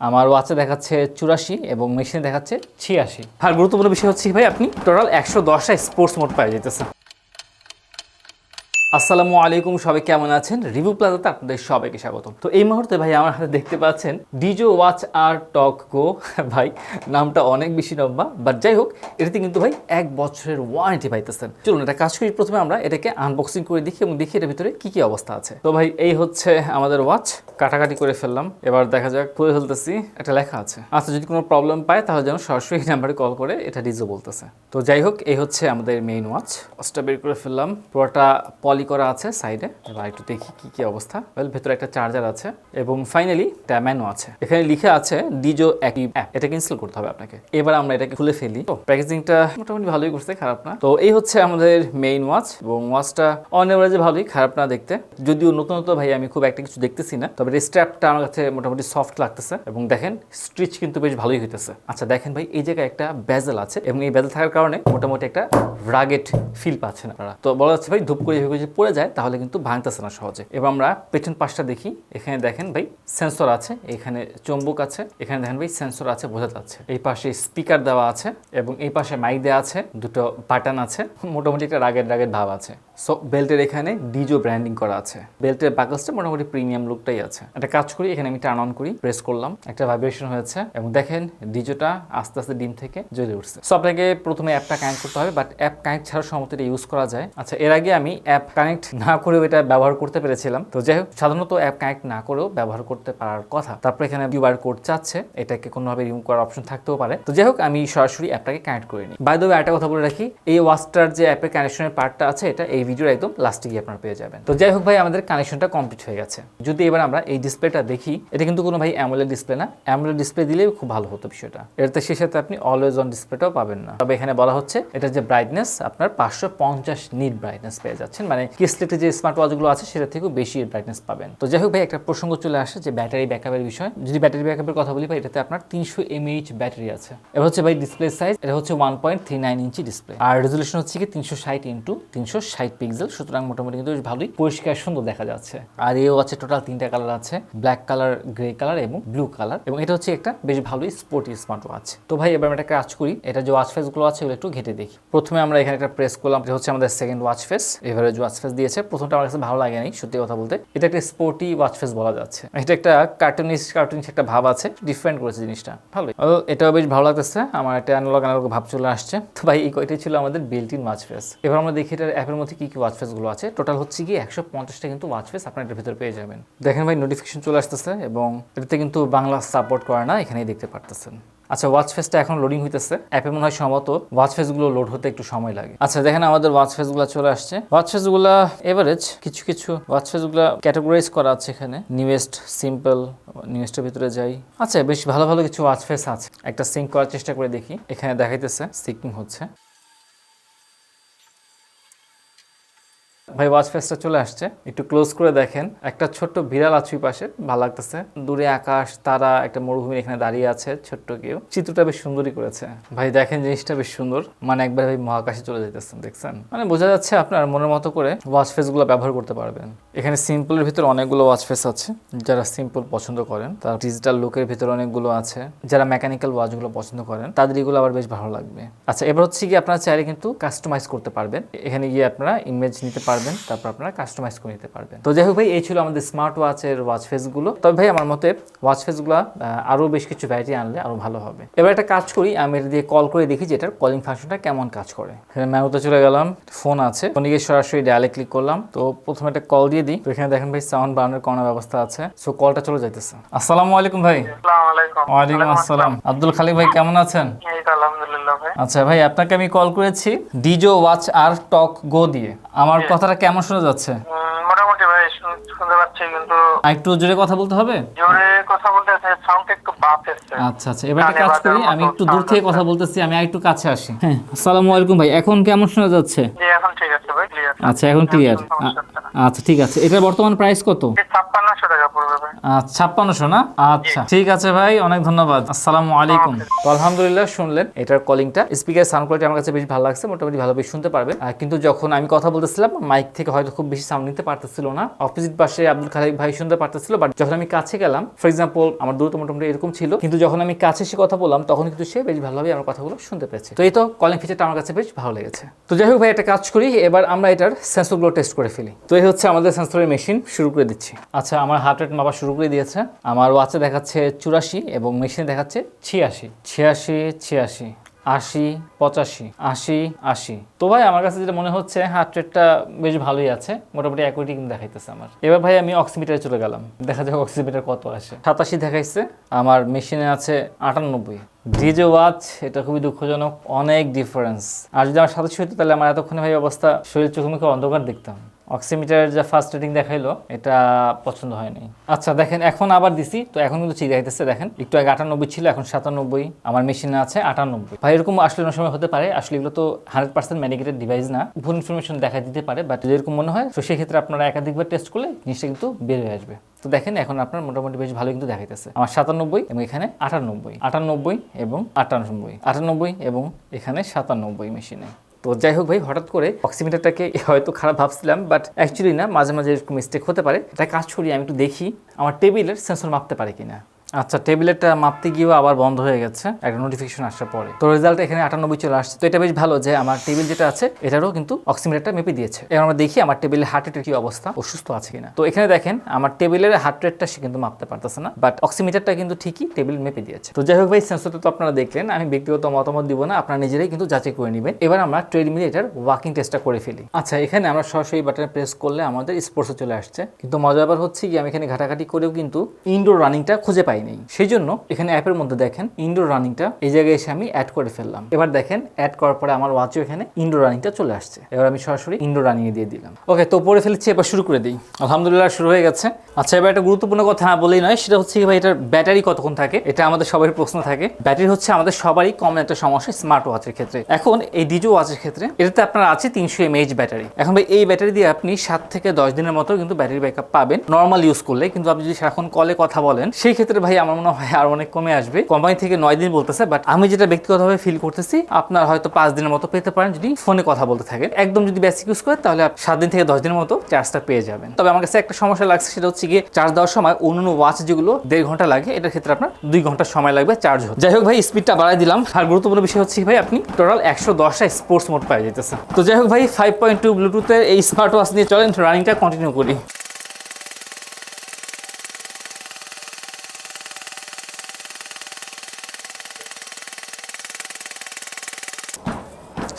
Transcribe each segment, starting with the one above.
আমার ওয়াচে দেখাচ্ছে 84 এবং মেশিনে দেখাচ্ছে 86। আর গুরুত্বপূর্ণ বিষয় হচ্ছে ভাই আপনি টোটাল 110টা স্পোর্টস মোড পাই যেতেছেন। আসসালামু আলাইকুম, সবাই কেমন আছেন? রিভিউ প্লাজাতে আপনাদের সবাইকে স্বাগত। তো এই মুহূর্তে ভাই আমার হাতে দেখতে পাচ্ছেন ডিজো ওয়াচ আর টক গো। ভাই নামটা অনেক বেশি লম্বা, বাট যাই হোক এটাতে কিন্তু ভাই 1 বছরের ওয়ারেন্টি পাইতেছেন। চলুন এটা কাজ করি, প্রথমে আমরা এটাকে আনবক্সিং করে দেখি এবং দেখি এটার ভিতরে কি কি অবস্থা আছে। তো ভাই এই হচ্ছে আমাদের ওয়াচ, কাটাকাটি করে ফেললাম, এবার দেখা যাক, খুলে ফেলতেছি। একটা লেখা আছে, আচ্ছা যদি কোনো প্রবলেম পায় তাহলে যেন সরাসরি এই নাম্বারে কল করে, এটা ডিজো বলতেছে। তো যাই হোক এই হচ্ছে আমাদের মেইন ওয়াচ, ওয়াচটা বের করে ফেললাম, পুরোটা পলি করা আছে সাইডে। এবার একটু দেখি কি কি অবস্থা। ভেতরে একটা চার্জার আছে এবং ফাইনালি একটা ম্যানু আছে। এখানে লিখে আছে ডিজো অ্যাক্টিভ অ্যাপ, এটাকে ইনস্টল করতে হবে আপনাকে। এবার আমরা এটাকে খুলে ফেলি। তো প্যাকেজিংটা মোটামুটি ভালোই করছে, খারাপ না। তো এই হচ্ছে আমাদের মেইন ওয়াচ এবং ওয়াচটা অন এভারেজে ভালোই, খারাপ না দেখতে। যদিও নতুন ভাই আমি খুব একটা কিছু দেখতেছি না, তবে স্ট্র্যাপটা আমার কাছে মোটামুটি সফট লাগতেছে এবং দেখেন স্টিচ কিন্তু বেশ ভালোই হইতেছে। আচ্ছা দেখেন ভাই এই জায়গায় একটা বেজেল আছে এবং এই বেজেল থাকার কারণে মোটামুটি একটা রাগেট ফিল পাচ্ছেন আপনারা। তো বলা যাচ্ছে ভাই ধূপ করে যদি পড়ে যায় তাহলে কিন্তু ভাঙতেছে না সহজে। এবার আমরা পেছন পাশটা দেখি। এখানে দেখেন ভাই সেন্সর আছে, এখানে চুম্বক আছে, এখানে দেখেন ভাই সেন্সর আছে, বোঝা যাচ্ছে। এই পাশে স্পিকার দেওয়া আছে এবং এই পাশে মাইক দেওয়া আছে, দুটো বাটন আছে, মোটামুটি একটা রাগেট ভাব আছে। সো বেল্টের এখানে ডিজো ব্র্যান্ডিং করা আছে। বেল্টের বাকলসটা মোটামুটি প্রিমিয়াম লুকটাই আছে। একটা কাজ করি, এখানে আমি টার্ন অন করি, প্রেস করলাম, একটা ভাইব্রেশন হয়েছে এবং দেখেন ডিজোটা আস্তে আস্তে ডিম থেকে জ্বলে উঠছে। সো আপনাকে প্রথমে অ্যাপটা কানেক্ট করতে হবে, বাট অ্যাপ কানেক্ট ছাড়া সম্ভবত এটা ইউজ করা যায়। আচ্ছা এর আগে আমি অ্যাপ কানেক্ট না করেও এটা ব্যবহার করতে পেরেছিলাম। তো যাই হোক সাধারণত অ্যাপ কানেক্ট না করেও ব্যবহার করতে পারার কথা। তারপর এখানে কিউআর কোড চাচ্ছে, এটাকে কোনোভাবে রিমুভ করার অপশন থাকতেও পারে। তো যাই হোক আমি সরাসরি অ্যাপটাকে কানেক্ট করে নিই। বাই দ্য ওয়ে একটা কথা বলে রাখি, এই ওয়াচটার যে অ্যাপের কানেকশনের পার্টটা আছে এটা এই ভিডিওর একদম লাস্টে গিয়ে আপনারা পেয়ে যাবেন। তো যাই হোক ভাই আমাদের কানেকশনটা কমপ্লিট হয়ে গেছে। যদি এবার আমরা এই ডিসপ্লেটা দেখি, এটা কিন্তু কোনো ভাই অ্যামোলেড ডিসপ্লে না। অ্যামোলেড ডিসপ্লে দিলেই খুব ভালো হতো বিষয়টা। এটাতে সেই সাথে আপনি অলওয়েজ অন ডিসপ্লেটাও পাবেন না। তবে এখানে বলা হচ্ছে এটা যে ব্রাইটনেস আপনার 550 নিট ব্রাইটনেস পেয়ে যাচ্ছেন, মানে কিসলেটে যে স্মার্ট ওয়াচগুলো আছে সেটা থেকেও বেশি ব্রাইটনেস পাবেন। তো যাই হোক ভাই একটা প্রসঙ্গ চলে আসে যে ব্যাটারি ব্যাকআপের বিষয়। যদি ব্যাটারি ব্যাকআপের কথা বলি ভাই, এটাতে আপনার 300 mAh ব্যাটারি আছে। এবার হচ্ছে ভাই ডিসপ্লে সাইজ, এটা হচ্ছে 1.39 ইঞ্চি ডিসপ্লে আর রেজোলিউশন হচ্ছে কি 360x360 পিক্সেল। সুতরাং মোটামুটি কিন্তু বেশ ভালোই পরিষ্কার সুন্দর দেখা যাচ্ছে। আর এও আছে টোটাল 3টা কালার আছে, ব্ল্যাক কালার, গ্রে কালার এবং ব্লু কালার, এবং এটা হচ্ছে একটা বেশ ভালোই স্পোর্টি স্মার্ট ওয়াচ। তো ভাই এবার আমরা একটা কাজ করি, এটা যে ওয়াচ ফেস গুলো আছে ওগুলো একটু ঘেটে দেখি। প্রথমে আমরা এখানে একটা প্রেস করলাম, এটা হচ্ছে আমাদের second watch face. Average watch face দিয়েছে, প্রথমটা আমার কাছে ভালো লাগেনি সত্যি কথা বলতে। এটা একটা স্পোর্টি ওয়াচ ফেস বলা যাচ্ছে, এটা একটা কার্টুনিশ একটা ভাব আছে, ডিফারেন্ট করেছে জিনিসটা, ভালো। এটাও বেশ ভালো লাগতেছে, আমার একটা অ্যানালগ ভাব চলে আসছে। তো ভাই এই কয়টাই ছিল আমাদের বিল্ট ইন ওয়াচ ফেস। এবার আমরা দেখি এটার অ্যাপের মধ্যে কি কি ওয়াচ ফেস গুলো আছে। টোটাল হচ্ছে কি 150টা কিন্তু ওয়াচ ফেস আপনার এটার ভিতরে পেয়ে যাবেন। দেখেন ভাই নোটিফিকেশন চলে আসতেছে এবং এটাতে কিন্তু বাংলা সাপোর্ট করে না, এখানেই দেখতে পারতেছেন। আচ্ছা ওয়াচ ফেসটা এখন লোডিং হইতেছে। অ্যাপে মনে হয় সম্ভবত ওয়াচ ফেসগুলো লোড হতে একটু সময় লাগে। আচ্ছা দেখেন আমাদের ওয়াচ ফেসগুলো চলে আসছে। ওয়াচ ফেসগুলো এভারেজ, কিছু ওয়াচ ফেসগুলো ক্যাটাগরাইজ করা আছে এখানে, নিউয়েস্ট, সিম্পল, নিউয়েস্টের ভিতরে যাই। আচ্ছা বেশ ভালো কিছু ওয়াচ ফেস আছে। একটা সিঙ্ক করার চেষ্টা করে দেখি, এখানে দেখাইতেছে সিঙ্কিং হচ্ছে। ভাই ওয়াচ ফেসটা চলে আসছে, একটু ক্লোজ করে দেখেন। একটা ছোট্ট বিড়াল আছে পাশে, ভালো লাগতেছে। দূরে আকাশ, তারা, একটা মরুভূমি এখানে দাঁড়িয়ে আছে, ছোট্ট কেউ। চিত্রটা বেশ সুন্দরই করেছে ভাই, দেখেন জিনিসটা বেশ সুন্দর, মানে একবার ভাই মহাকাশে চলে যেতেছেন, দেখছেন? মানে বোঝা যাচ্ছে আপনার মনের মতো করে ওয়াচ ফেস গুলো ব্যবহার করতে পারবেন। এখানে সিম্পলের ভিতরে অনেকগুলো ওয়াচ ফেস আছে, যারা সিম্পল পছন্দ করেন। তার ডিজিটাল লুকের ভিতরে অনেকগুলো আছে, যারা মেকানিক্যাল ওয়াচগুলো পছন্দ করেন তাদের এগুলো আবার বেশ ভালো লাগবে। আচ্ছা এবার হচ্ছে কি আপনারা চাইলে কিন্তু কাস্টমাইজ করতে পারবেন। এখানে গিয়ে আপনারা ইমেজ নিতে পারবেন, তারপর আপনারা কাস্টমাইজ করে নিতে পারবেন। তো যাই হোক ভাই এই ছিল আমাদের স্মার্ট ওয়াচের ওয়াচ ফেস গুলো। তবে ভাই আমার মতে ওয়াচ ফেস গুলো আরো বেশ কিছু ভ্যারাইটি আনলে আরো ভালো হবে। এবার একটা কাজ করি, আমি এটা দিয়ে কল করে দেখি যে এটার কলিং ফাংশনটা কেমন কাজ করে। এখানে মেনুতে চলে গেলাম, ফোন আছে, ফোনে গিয়ে সরাসরি ডায়ালে ক্লিক করলাম। তো প্রথমে একটা কল দিয়ে দিই। তো এখানে দেখেন ভাই সাউন্ড বাড়ানোর কোনো ব্যবস্থা আছে। সো কলটা চলে যাইতেছে। আসসালামু আলাইকুম ভাই। ওয়ালাইকুম আসসালাম। আব্দুল খালিক ভাই কেমন আছেন? আলহামদুলিল্লাহ ভাই। আচ্ছা ভাই আপনাকে আমি কল করেছি ডিজো ওয়াচ আর টক গো দিয়ে। আমার কথাটা কেমন শোনা যাচ্ছে? মোটামুটি ভাই শুনতে পাচ্ছি, কিন্তু একটু জোরে কথা বলতে হবে। জোরে কথা বলতে সাউন্ড একটু বাপ আসছে। আচ্ছা এবার একটা কাজ করি, আমি একটু দূর থেকে কথা বলতেছি, আমি একটু কাছে আসি। হ্যাঁ আসসালামু আলাইকুম ভাই, এখন কেমন শোনা যাচ্ছে? জি এখন ঠিক আছে ভাই, ক্লিয়ার। আচ্ছা এখন ক্লিয়ার। আচ্ছা ঠিক আছে, এটার বর্তমান প্রাইস কত? 5600 টাকা পড়বে ভাই। আচ্ছা 5600 না? আচ্ছা ঠিক আছে ভাই, অনেক ধন্যবাদ। আসসালামু আলাইকুম। তো আলহামদুলিল্লাহ শুনলেন এটার কলিংটা, স্পিকার সাউন্ড কোয়ালিটি আমার কাছে বেশ ভালো লাগছে, মোটামুটি ভালোভাবে শুনতে পারবেন। কিন্তু যখন আমি কথা বলতেছিলাম মাইক থেকে হয়তো খুব বেশি সাউন্ড নিতে পারতেছিল না। অপোজিট পাশে আব্দুল খালিক ভাই শুনতে পারতেছিল, বাট যখন আমি কাছে গেলাম, ফর এক্সাম্পল আমার দূরত্ব মোটামুটি এরকম ছিল, কিন্তু যখন আমি কাছে এসে কথা বললাম তখন কিন্তু সে বেশ ভালোভাবে আমার কথাগুলো শুনতে পেয়েছে। তো এই তো কলিং ফিচারটা আমার কাছে বেশ ভালো লেগেছে। তো যাই হোক ভাই, একটা কাজ করি, এবার আমরা এটার সেন্সরগুলো টেস্ট করে ফেলি। তো এই হচ্ছে আমাদের সেন্সরের মেশিন, শুরু করে দিচ্ছি। আচ্ছা আমার হার্ট রেট মাপা শুরু করে দিয়েছে। আমার ওয়াচে দেখাচ্ছে 84 এবং মেশিনে দেখাচ্ছে 86 86 86 80 85 80 80। তো ভাই আমার কাছে যেটা মনে হচ্ছে হার্ট রেটটা বেশ ভালোই আছে, মোটামুটি অ্যাকুরেটই কিন্তু দেখাইতেছে আমার। এবার ভাই আমি অক্সিমিটারে চলে গেলাম, দেখা যাক অক্সিমিটার কত আসে। 87 দেখাইছে, আমার মেশিনে আছে 98। ডিজো ওয়াচ, এটা খুবই দুঃখজনক, অনেক ডিফারেন্স। আর যদি আমার 87 হতো তাহলে আমার এতক্ষণে ভাই অবস্থা, শরীর চোখে মুখে অন্ধকার দেখতাম। অক্সিমিটারের যা ফার্স্ট রেটিং দেখাইলো এটা পছন্দ হয়নি। আচ্ছা দেখেন এখন আবার দিছি, তো এখন কিন্তু ঠিক দেখাইতেছে। দেখেন একটু আগে 98 ছিল, এখন 97, আমার মেশিনে আছে 98। ভাই এরকম আসলে অনেক সময় হতে পারে, আসলে এগুলো তো 100% ম্যানিকেটেড ডিভাইস না, ভুল ইনফরমেশন দেখা দিতে পারে, বাট যেরকম মনে হয় তো সেই ক্ষেত্রে আপনারা একাধিকবার টেস্ট করলে জিনিসটা কিন্তু বের হয়ে আসবে। তো দেখেন এখন আপনার মোটামুটি বেশ ভালো কিন্তু দেখাইতেছে। আমার 97 এবং এখানে 98 98 এবং 98 98 এবং এখানে 97 মেশিনে। তো যাই হোক ভাই, হঠাৎ করে অক্সিমিটারটাকে হয়তো খারাপ ভাবছিলাম, বাট অ্যাকচুয়ালি না, মাঝে মাঝে এরকম মিস্টেক হতে পারে। এটা কাজ করি, আমি একটু দেখি আমার টেবিলের সেন্সর মাপতে পারে কিনা। আচ্ছা টেবিলেটটা মাপতে গিয়েও আবার বন্ধ হয়ে গেছে একটা নোটিফিকেশন আসার পরে। তো রেজাল্ট এখানে 98 চলে আসছে। তো এটা বেশ ভালো যে আমার টেবিল যেটা আছে এটারও কিন্তু অক্সিমিটারটা মেপে দিয়েছে। এবার আমরা দেখি আমার টেবিলের হার্ট রেটের কি অবস্থা, অসুস্থ আছে কিনা। তো এখানে দেখেন আমার টেবিলের হার্ট রেটটা সে কিন্তু মাপতে পারতেছে না, বাট অক্সিমিটারটা কিন্তু ঠিকই টেবিল মেপে দিয়েছে। তো যাই হোক ভাই, সেন্সরটা তো আপনারা দেখলেন, আমি ব্যক্তিগত মতামত দিব না, আপনারা নিজেরাই কিন্তু যাচাই করে নেবেন। এবার আমরা ট্রেডমিলে এটার ওয়াকিং টেস্টটা করে ফেলি। আচ্ছা এখানে আমরা সরাসরি বাটনে প্রেস করলে আমাদের স্পোর্টসে চলে আসছে, কিন্তু মজার ব্যাপার হচ্ছে কি আমি এখানে ঘাটাঘাটি করেও কিন্তু ইনডোর রানিংটা খুঁজে পাইনি। সেই জন্য এখানে অ্যাপের মধ্যে দেখেন ইনডোর রানিংটা এই জায়গায় এসে আমি অ্যাড করে ফেললাম। এবার দেখেন অ্যাড করার পরে আমার ওয়াচও এখানে ইনডোর রানিংটা চলে আসছে। এবার আমি সরাসরি ইনডোর রানিং এ দিয়ে দিলাম। ওকে, তো পরে ফেলেছি, এবার শুরু করে দিই। আলহামদুলিল্লাহ শুরু হয়ে গেছে। আচ্ছা এবার একটা গুরুত্বপূর্ণ কথা না বলেই নয়, সেটা হচ্ছে কি ভাই এটার ব্যাটারি কতক্ষণ থাকে, এটা আমাদের সবারই প্রশ্ন থাকে। ব্যাটারি হচ্ছে আমাদের সবারই কমন একটা সমস্যা স্মার্ট ওয়াচের ক্ষেত্রে। এখন এই ডিজো ওয়াচের ক্ষেত্রে এটাতে আপনার আছে 300 mAh ব্যাটারি। এখন ভাই এই ব্যাটারি দিয়ে আপনি 7 থেকে 10 দিনের মতো কিন্তু ব্যাটারি ব্যাকআপ পাবেন নর্মাল ইউজ করলে, কিন্তু আপনি যদি সারাক্ষণ কলে কথা বলেন সেই ক্ষেত্রে ভাই আমার মনে হয় আর অনেক কমে আসবে। কোম্পানি থেকে 9 দিন বলতেছে, বাট আমি যেটা ব্যক্তিগতভাবে ফিল করতেছি আপনার হয়তো 5 দিনের মতো পেতে পারেন যদি ফোনে কথা বলতে থাকেন। একদম যদি বেসিক ইউজ করেন তাহলে 7 দিন থেকে 10 দিনের মতো চার্জটা পেয়ে যাবেন। তবে আমার কাছে একটা সমস্যা লাগছে, সেটা হচ্ছে গিয়ে চার্জ দেওয়ার সময় অন্যান্য ওয়াচ যেগুলো 1.5 ঘন্টা লাগে, এটার ক্ষেত্রে আপনার 2 ঘন্টা সময় লাগবে চার্জ হতে। যাই হোক ভাই, স্পিডটা বাড়াই দিলাম। আর গুরুত্বপূর্ণ বিষয় হচ্ছে ভাই আপনি টোটাল 110টা স্পোর্টস মোড পাওয়া যেতেছে। তো যাই হোক ভাই, 5.2 ব্লুটুথের এই স্মার্ট ওয়াচ নিয়ে চলেন রানিংটা কন্টিনিউ করি।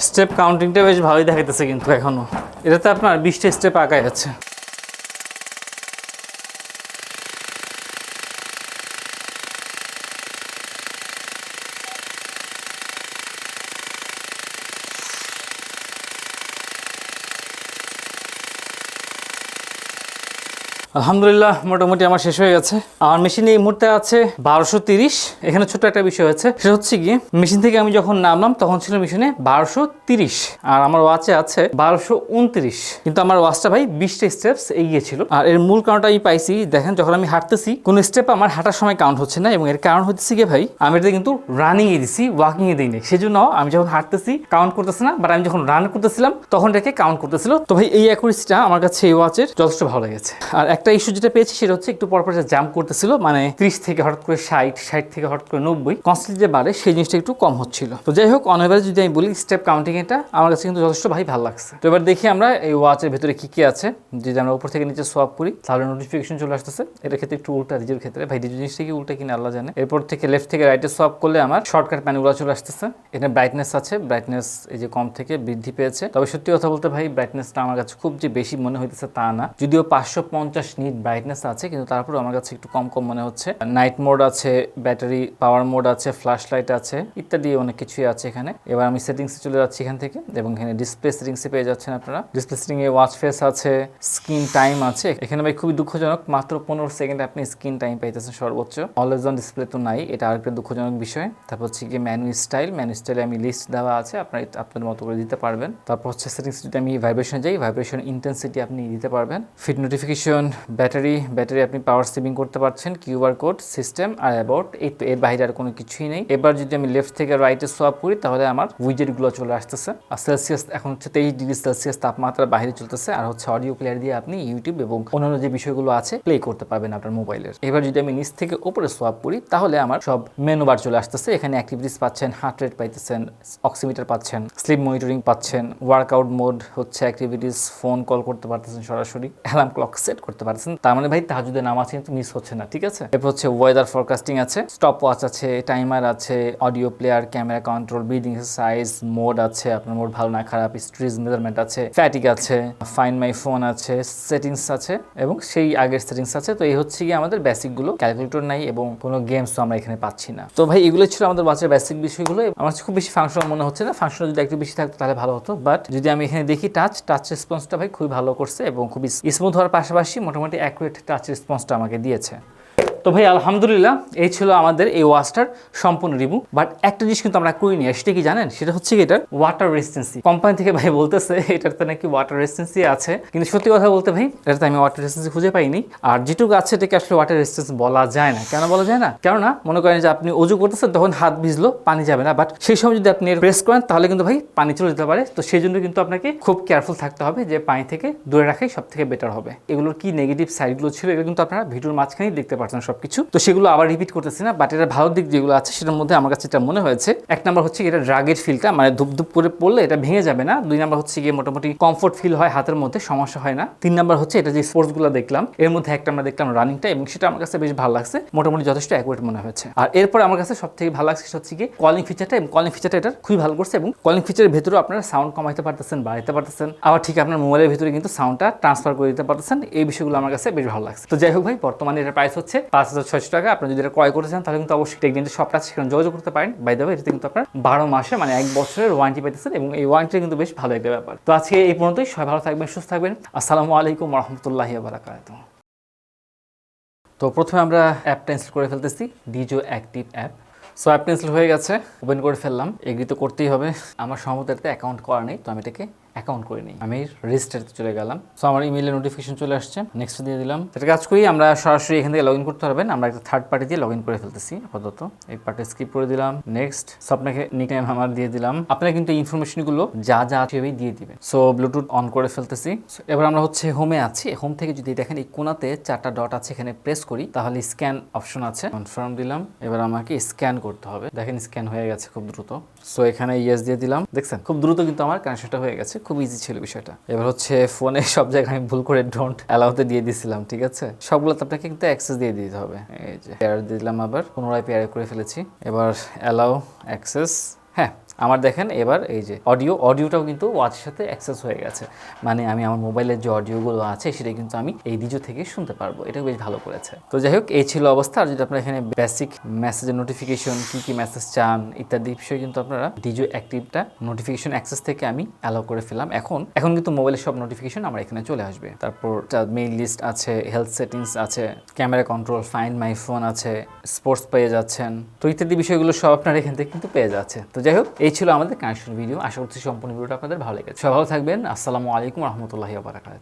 স্টেপ কাউন্টিংটা বেশ ভালোই দেখাইতেছে, কিন্তু এখনো এটাতে আপনার 20টা স্টেপ আগায় আছে। আলহামদুলিল্লাহ মোটামুটি আমার শেষ হয়ে গেছে। আমার মেশিনে এই মুহূর্তে আছে 1230। এখানে ছোট্ট একটা বিষয় হচ্ছে, সেটা হচ্ছে কি মেশিন থেকে আমি যখন নামলাম তখন ছিল মেশিনে 1230 আর আমার ওয়াচে আছে 1229, কিন্তু আমার ওয়াচটা ভাই 20টা স্টেপস এগিয়ে ছিল। আর এর মূল কারণটা আমি পাইছি, দেখেন যখন আমি হাঁটতেছি কোনো স্টেপ আমার হাঁটার সময় কাউন্ট হচ্ছে না, এবং এর কারণ হচ্ছে কি ভাই আমি এটা কিন্তু রানিং এ দিছি, ওয়াকিং এ দিইনি। সেজন্য আমি যখন হাঁটতেছি কাউন্ট করতেছে না, বাট আমি যখন রান করতেছিলাম তখন এটাকে কাউন্ট করতেছিল। তো ভাই এই অ্যাকুরেসিটা আমার কাছে এই ওয়াচের যথেষ্ট ভালো লেগেছে। আর একটা ইস্যু যেটা পেয়েছি সেটা হচ্ছে একটু পরপর জাম্প করতেছিল, মানে 30 থেকে হঠাৎ করে 60, 60 থেকে হঠাৎ করে 90 কনস্ট্যান্টলি যে বাড়ে সেই জিনিসটা একটু কম হচ্ছিল। তো যাই হোক, অন এভারেজ যদি আমি বলি স্টেপ কাউন্টিং এটা আমার কাছে কিন্তু যথেষ্ট ভাই ভালো লাগছে। তো এবার দেখি আমরা এই ওয়াচের ভিতরে কি কি আছে। যদি আমরা উপর থেকে নিচে সোয়াপ করি তাহলে নোটিফিকেশন চলে আসতেছে। এটার ক্ষেত্রে একটু উল্টা, ডিজোর ক্ষেত্রে ভাই ডিজো জিনিসটা কি উল্টা কিনা আল্লাহ জানে। এরপর থেকে লেফট থেকে রাইটে সোয়াপ করলে আমার শর্টকাট মেনুগুলো চলে আসতেছে। এটা ব্রাইটনেস আছে, ব্রাইটনেস এই যে কম থেকে বৃদ্ধি পেয়েছে। তবে সত্যি কথা বলতে ভাই ব্রাইটনেসটা আমার কাছে খুব যে বেশি মনে হইতেছে তা না, যদিও 550 নিট ব্রাইটনেস আছে, কিন্তু তারপরে আমার কাছে একটু কম কম মনে হচ্ছে। নাইট মোড আছে, ব্যাটারি পাওয়ার মোড আছে, ফ্ল্যাশ লাইট আছে, ইত্যাদি অনেক কিছুই আছে এখানে। এবার আমি সেটিংসে চলে যাচ্ছি এখান থেকে, এবং এখানে ডিসপ্লে সেটিংসে পেয়ে যাচ্ছেন আপনারা। ডিসপ্লে সেটিং এ ওয়াচ ফেস আছে, স্ক্রিন টাইম আছে। এখানে ভাই খুবই দুঃখজনক, মাত্র 15 সেকেন্ড আপনি স্ক্রিন টাইম পাইতেছেন সর্বোচ্চ। অলওয়েজ অন ডিসপ্লে তো নাই, এটা আরেকটা দুঃখজনক বিষয়। তারপর হচ্ছে গিয়ে মেনু স্টাইলে আমি লিস্ট দেওয়া আছে, আপনারা আপনাদের মতো করে দিতে পারবেন। তারপর হচ্ছে সেটিংস যদি আমি ভাইব্রেশন যাই, ভাইব্রেশন ইন্টেন্সিটি আপনি দিতে পারবেন। ফিট নোটিফিকেশন ব্যাটারি আপনি পাওয়ার সেভিং করতে পারছেন, কিউআর কোড, সিস্টেম আর অ্যাবাউট, এই তো, এর বাইরে আর কোনো কিছুই নেই। এবার যদি আমি লেফট থেকে রাইটে সোয়াপ করি তাহলে আমার উইজেটগুলো চলে আসতেছে। আর সেলসিয়াস এখন হচ্ছে 23°C তাপমাত্রা বাইরে চলতেছে। আর হচ্ছে অডিও প্লেয়ার দিয়ে আপনি ইউটিউব এবং অন্যান্য যে বিষয়গুলো আছে প্লে করতে পারবেন আপনার মোবাইলের। এবার যদি আমি নিচ থেকে উপরে সোয়াপ করি তাহলে আমার সব মেনু বার চলে আসতেছে। এখানে অ্যাক্টিভিটিস পাচ্ছেন, হার্ট রেট পাইতেছেন, অক্সিমিটার পাচ্ছেন, স্লিপ মনিটরিং পাচ্ছেন, ওয়ার্কআউট মোড হচ্ছে অ্যাক্টিভিটিস, ফোন কল করতে পারতেছেন সরাসরি, অ্যালার্ম ক্লক সেট করতে পারতেছেন। তার মানে ভাই তাহাজ্জুদের নামাজ কিন্তু মিস হচ্ছে না, ঠিক আছে। এরপর হচ্ছে ওয়েদার ফরকাস্টিং আছে, স্টপ ওয়াচ আছে, টাইমার আছে, audio player, camera control, breathing exercise, mode আছে, আপনার মোড ভালো না খারাপ, স্ট্রেস মেজারমেন্ট আছে, ফ্যাটিক আছে, ফাইন্ড মাই ফোন আছে, সেটিংস আছে এবং সেই আগের সেটিংস আছে। তো এই হচ্ছে কি আমাদের বেসিকগুলো, ক্যালকুলেটর নাই এবং কোনো গেমসও আমরা এখানে পাচ্ছি না। তো ভাই এগুলো ছিল আমাদের বাচ্চার বেসিক বিষয়গুলো। আমার খুব বেশি ফাংশনাল মনে হচ্ছে না, ফাংশনাল যদি একটু বেশি থাকতো তাহলে ভালো হতো। বাট যদি আমি এখানে দেখি টাচ রেসপন্সটা ভাই খুবই ভালো করছে এবং খুবই স্মুথ হওয়ার পাশাপাশি মোটামুটি অ্যাকুরেট টাচ রেসপন্সটা আমাকে দিয়েছে। তো ভাই আলহামদুলিল্লাহ এই ছিল আমাদের এই ওয়াচটার সম্পূর্ণ রিভিউ। বাট একটা জিনিস কিন্তু আমরা করিনি, সেটা কি জানেন? সেটা হচ্ছে কি এটার ওয়াটার রেজিস্ট্যান্সি। কোম্পানি থেকে ভাই বলতেছে এটাতে নাকি ওয়াটার রেজিস্ট্যান্সি আছে, কিন্তু সত্যি কথা বলতে ভাই এটাতে আমি ওয়াটার রেজিস্ট্যান্সি খুঁজে পাইনি। আর যেটুকু আছে এটাকে আসলে ওয়াটার রেজিস্ট্যান্স বলা যায় না। কেন বলা যায় না? কেননা মনে করেন যে আপনি অজু করতেছেন তখন হাত ভিজলো, পানি যাবে না, বাট সেই সময় যদি আপনি প্রেস করেন তাহলে কিন্তু ভাই পানি চলে যেতে পারে। তো সেই জন্য কিন্তু আপনাকে খুব কেয়ারফুল থাকতে হবে যে পানি থেকে দূরে রাখাই সব থেকে বেটার হবে। এগুলোর কি নেগেটিভ সাইডগুলো ছিল এগুলো কিন্তু আপনারা ভিডিওর মাঝখানেই দেখতে পাচ্ছেন সবকিছু। তো সেগুলো আবার রিপিট করতেছি না, বাট এটার ভালো দিক যেগুলো আছে সেটার মধ্যে আমার কাছে এটা মনে হয়েছে। এক নাম্বার হচ্ছে এটা ড্রাগের ফিলটা, মানে ধুপ করে পড়লে এটা ভেঙে যাবে না। দুই নাম্বার হচ্ছে গিয়ে মোটামুটি কমফোর্ট ফিল হয় হাতের মধ্যে, সমস্যা হয় না। তিন নাম্বার হচ্ছে এটা যে স্পোর্টসগুলো দেখলাম এর মধ্যে একটা আমরা দেখলাম রানিংটা, এবং সেটা আমার কাছে বেশ ভালো লাগছে, মোটামুটি যথেষ্ট অ্যাকুরেট মনে হয়েছে। আর এরপর আমার কাছে সব থেকে ভালো লাগছে সেটা হচ্ছে গিয়ে কলিং ফিচারটা, এবং কলিং ফিচারটা এটা খুবই ভালো করছে। এবং কলিং ফিচারের ভেতরেও আপনারা সাউন্ড কমাইতে পারতেছেন, বাড়াইতে পারতেছেন, আবার ঠিক আপনার মোবাইলের ভিতরে কিন্তু সাউন্ডটা ট্রান্সফার করে দিতে পারতেছেন। এই বিষয়গুলো আমার কাছে বেশ ভালো লাগছে। তো যাই হোক ভাই, বর্তমানে এটার প্রাইস হচ্ছে 5,600 টাকা। আপনি যদি এটা ক্রয় করতে চান তাহলে কিন্তু অবশ্যই TechDen শপটা আছে, সেখানে যোগাযোগ করতে পারেন। বাই দ্য ওয়ে এটাতে কিন্তু আপনার 12 মাসে মানে 1 বছরের ওয়ারেন্টি পাইতেছেন, এবং এই ওয়ারেন্টি কিন্তু বেশ ভালো একটা ব্যাপার। তো আজকে এই পর্যন্তই, সবাই ভালো থাকবেন, সুস্থ থাকবেন। আসসালামু আলাইকুম ওয়া রাহমাতুল্লাহি ওয়া বারাকাতুহু। তো প্রথমে আমরা অ্যাপটা ইনস্টল করে ফেলতেছি, ডিজো অ্যাক্টিভ অ্যাপ। সো অ্যাপটা ইনস্টল হয়ে গেছে, ওপেন করে ফেললাম। এগ্রি তো করতেই হবে, আমার সম্ভবত এটাতে অ্যাকাউন্ট করা নেই, তো আমি এটাকে অ্যাকাউন্ট করে নিই। আমি রেজিস্টারতে চলে গেলাম। সো আমার ইমেইলে নোটিফিকেশন চলে আসছে, নেক্সট দিয়ে দিলাম। এটা কাজ করি, আমরা সরাসরি এখান থেকে লগ ইন করতে পারবেন। আমরা একটা থার্ড পার্টি দিয়ে লগ ইন করে ফেলতেছি আপাতত। এই পার্টে স্কিপ করে দিলাম, নেক্সট। সো আপনাকে নিকনেম আমার দিয়ে দিলাম। আপনারা কিন্তু এই ইনফরমেশনগুলো যা সেভাবেই দিয়ে দিবেন। সো ব্লুটুথ অন করে ফেলতেছি। এবার আমরা হচ্ছে হোমে আছি। হোম থেকে যদি দেখেন এই কোনাতে 4টা ডট আছে, এখানে প্রেস করি তাহলে স্ক্যান অপশন আছে, কনফার্ম দিলাম। এবার আমাকে স্ক্যান করতে হবে, দেখেন স্ক্যান হয়ে গেছে খুব দ্রুত। সো এখানে ইয়েস দিয়ে দিলাম, দেখছেন খুব দ্রুত কিন্তু আমার কানেকশনটা হয়ে গেছে, খুব ইজি ছিল বিষয়টা। এবার হচ্ছে ফোনে সব জায়গায় আমি ভুল করে ডোন্ট অ্যালাউতে দিয়ে দিয়েছিলাম, ঠিক আছে। সবগুলোতে আপনাকে কিন্তু অ্যাক্সেস দিয়ে দিতে হবে। এই যে পেয়ার দিলাম, আবার পুনরায় পেয়ার করে ফেলেছি। এবার অ্যালাউ অ্যাক্সেস, হ্যাঁ আমার দেখেন এবার এই যে অডিওটাও কিন্তু ওয়াচের সাথে অ্যাক্সেস হয়ে গেছে, মানে আমি আমার মোবাইলের যে অডিওগুলো আছে সেটা কিন্তু আমি এই ডিজো থেকে শুনতে পারবো। এটা বেশ ভালো করেছে। তো যাই হোক এই ছিল অবস্থা। আর যদি আপনারা এখানে বেসিক মেসেজের নোটিফিকেশন, কি মেসেজ চান ইত্যাদি বিষয় কিন্তু আপনারা ডিজো অ্যাক্টিভটা নোটিফিকেশন অ্যাক্সেস থেকে আমি অ্যালাউ করে ফেলাম। এখন কিন্তু মোবাইলের সব নোটিফিকেশন আমার এখানে চলে আসবে। তারপর মেইল লিস্ট আছে, হেলথ সেটিংস আছে, camera control, find my phone আছে, স্পোর্টস পেয়ে যাচ্ছেন, তো ইত্যাদি বিষয়গুলো সব আপনারা এখান থেকে কিন্তু পেয়ে যাচ্ছে। তো যাই হোক এই ছিল আমাদের কানেকশন ভিডিও। আশা করছি সম্পূর্ণ ভিডিওটা আপনাদের ভালো লেগেছে। সবাই ভালো থাকবেন। আসসালামু আলাইকুম ওয়া রাহমাতুল্লাহি ওয়া বারাকাতুহু।